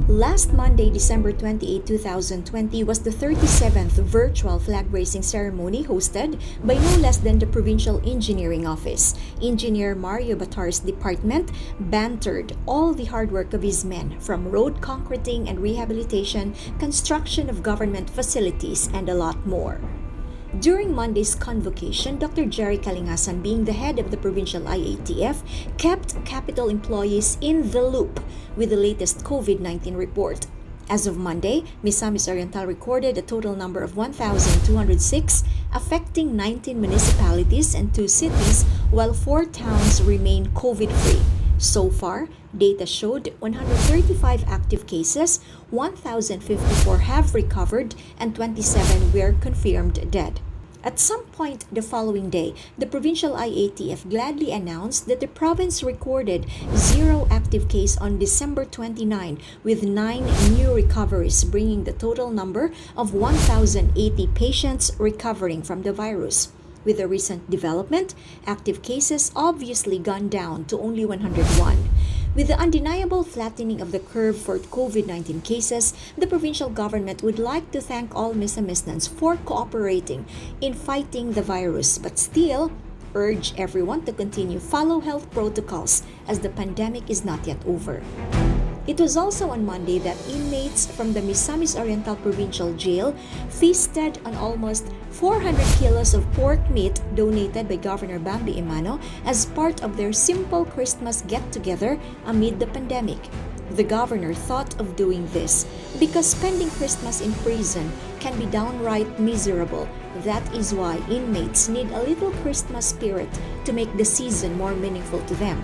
Last Monday, December 28, 2020 was the 37th virtual flag-raising ceremony hosted by no less than the Provincial Engineering Office. Engineer Mario Batar's department bantered all the hard work of his men from road concreting and rehabilitation, construction of government facilities, and a lot more. During Monday's convocation, Dr. Jerry Kalingasan, being the head of the provincial IATF, kept capital employees in the loop with the latest COVID-19 report. As of Monday, Misamis Oriental recorded a total number of 1,206, affecting 19 municipalities and 2 cities, while 4 towns remain COVID-free. So far, data showed 135 active cases, 1,054 have recovered, and 27 were confirmed dead. At some point the following day, the provincial IATF gladly announced that the province recorded 0 active case on December 29, with 9 new recoveries, bringing the total number of 1,080 patients recovering from the virus. With the recent development, active cases obviously gone down to only 101. With the undeniable flattening of the curve for COVID-19 cases, the provincial government would like to thank all Misamisnans for cooperating in fighting the virus, but still urge everyone to continue follow health protocols as the pandemic is not yet over. It was also on Monday that inmates from the Misamis Oriental Provincial Jail feasted on almost 400 kilos of pork meat donated by Governor Bambi Emano as part of their simple Christmas get-together amid the pandemic. The governor thought of doing this because spending Christmas in prison can be downright miserable. That is why inmates need a little Christmas spirit to make the season more meaningful to them.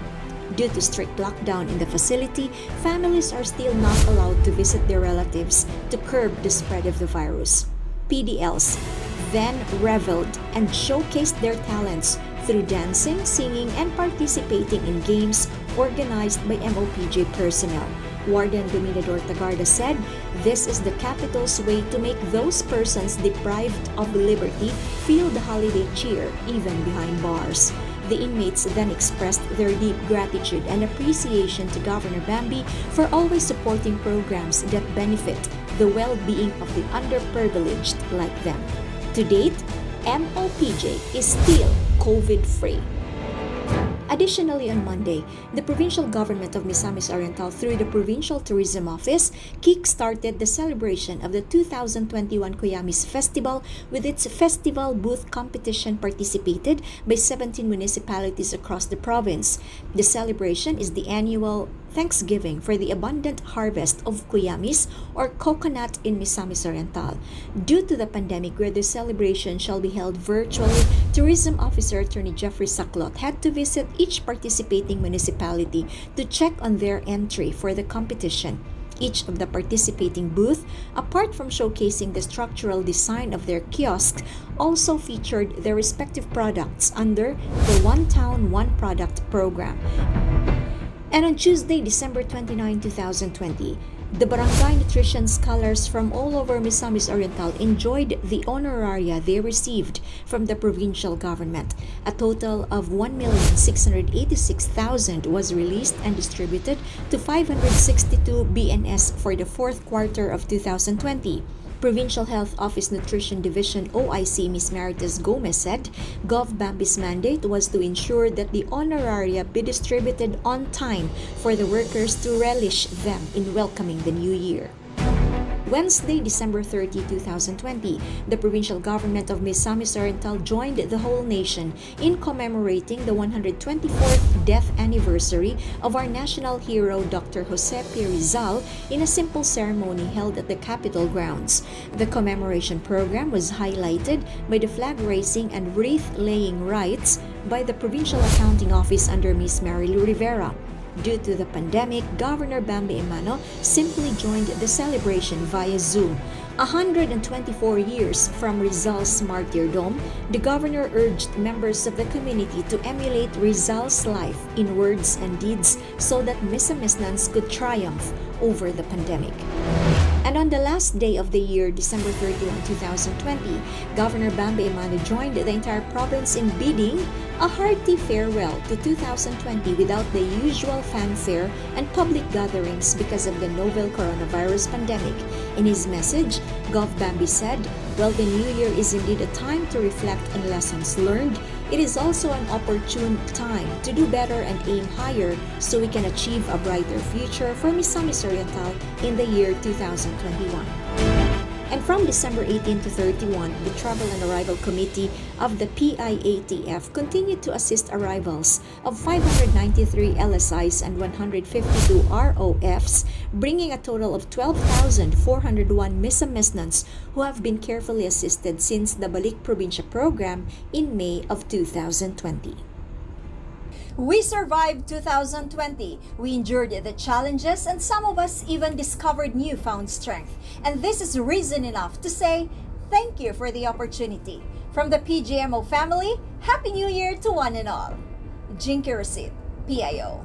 Due to strict lockdown in the facility, families are still not allowed to visit their relatives to curb the spread of the virus. PDLs then reveled and showcased their talents through dancing, singing, and participating in games organized by MOPJ personnel. Warden Dominador Tagarda said, "This is the capital's way to make those persons deprived of liberty feel the holiday cheer even behind bars." The inmates then expressed their deep gratitude and appreciation to Governor Bambi for always supporting programs that benefit the well-being of the underprivileged like them. To date, MOPJ is still COVID-free. Additionally, on Monday, the provincial government of Misamis Oriental, through the Provincial Tourism Office, kick-started the celebration of the 2021 Cuyamis Festival with its festival booth competition participated by 17 municipalities across the province. The celebration is the annual Thanksgiving for the abundant harvest of Cuyamis or coconut in Misamis Oriental. Due to the pandemic where the celebration shall be held virtually, Tourism Officer Attorney Jeffrey Saclot had to visit each participating municipality to check on their entry for the competition. Each of the participating booth, apart from showcasing the structural design of their kiosks, also featured their respective products under the One Town, One Product program. And on Tuesday, December 29, 2020, the barangay nutrition scholars from all over Misamis Oriental enjoyed the honoraria they received from the provincial government. A total of 1,686,000 was released and distributed to 562 BNS for the 4th quarter of 2020. Provincial Health Office Nutrition Division OIC Ms. Marites Gomez said, Gov Bambi's mandate was to ensure that the honoraria be distributed on time for the workers to relish them in welcoming the new year. Wednesday, December 30, 2020, the provincial government of Misamis Oriental joined the whole nation in commemorating the 124th death anniversary of our national hero Dr. Jose P. Rizal in a simple ceremony held at the Capitol grounds. The commemoration program was highlighted by the flag raising and wreath-laying rites by the Provincial Accounting Office under Ms. Marilu Rivera. Due to the pandemic, Governor Bambi Emano simply joined the celebration via Zoom. 124 years from Rizal's martyrdom, the governor urged members of the community to emulate Rizal's life in words and deeds so that Misamisnans could triumph over the pandemic. And on the last day of the year, December 31, 2020, Governor Bambi Emano joined the entire province in bidding a hearty farewell to 2020 without the usual fanfare and public gatherings because of the novel coronavirus pandemic. In his message, Gov. Bambi said, "While the new year is indeed a time to reflect on lessons learned, it is also an opportune time to do better and aim higher so we can achieve a brighter future for Misamis Oriental in the year 2021." And from December 18 to 31, the Travel and Arrival Committee of the PIATF continued to assist arrivals of 593 LSIs and 152 ROFs, bringing a total of 12,401 Misamisnons who have been carefully assisted since the Balik Probinsya program in May of 2020. We survived 2020. We endured the challenges and some of us even discovered newfound strength. And this is reason enough to say thank you for the opportunity. From the PGMO family, Happy New Year to one and all. Jinky Receipt, PIO.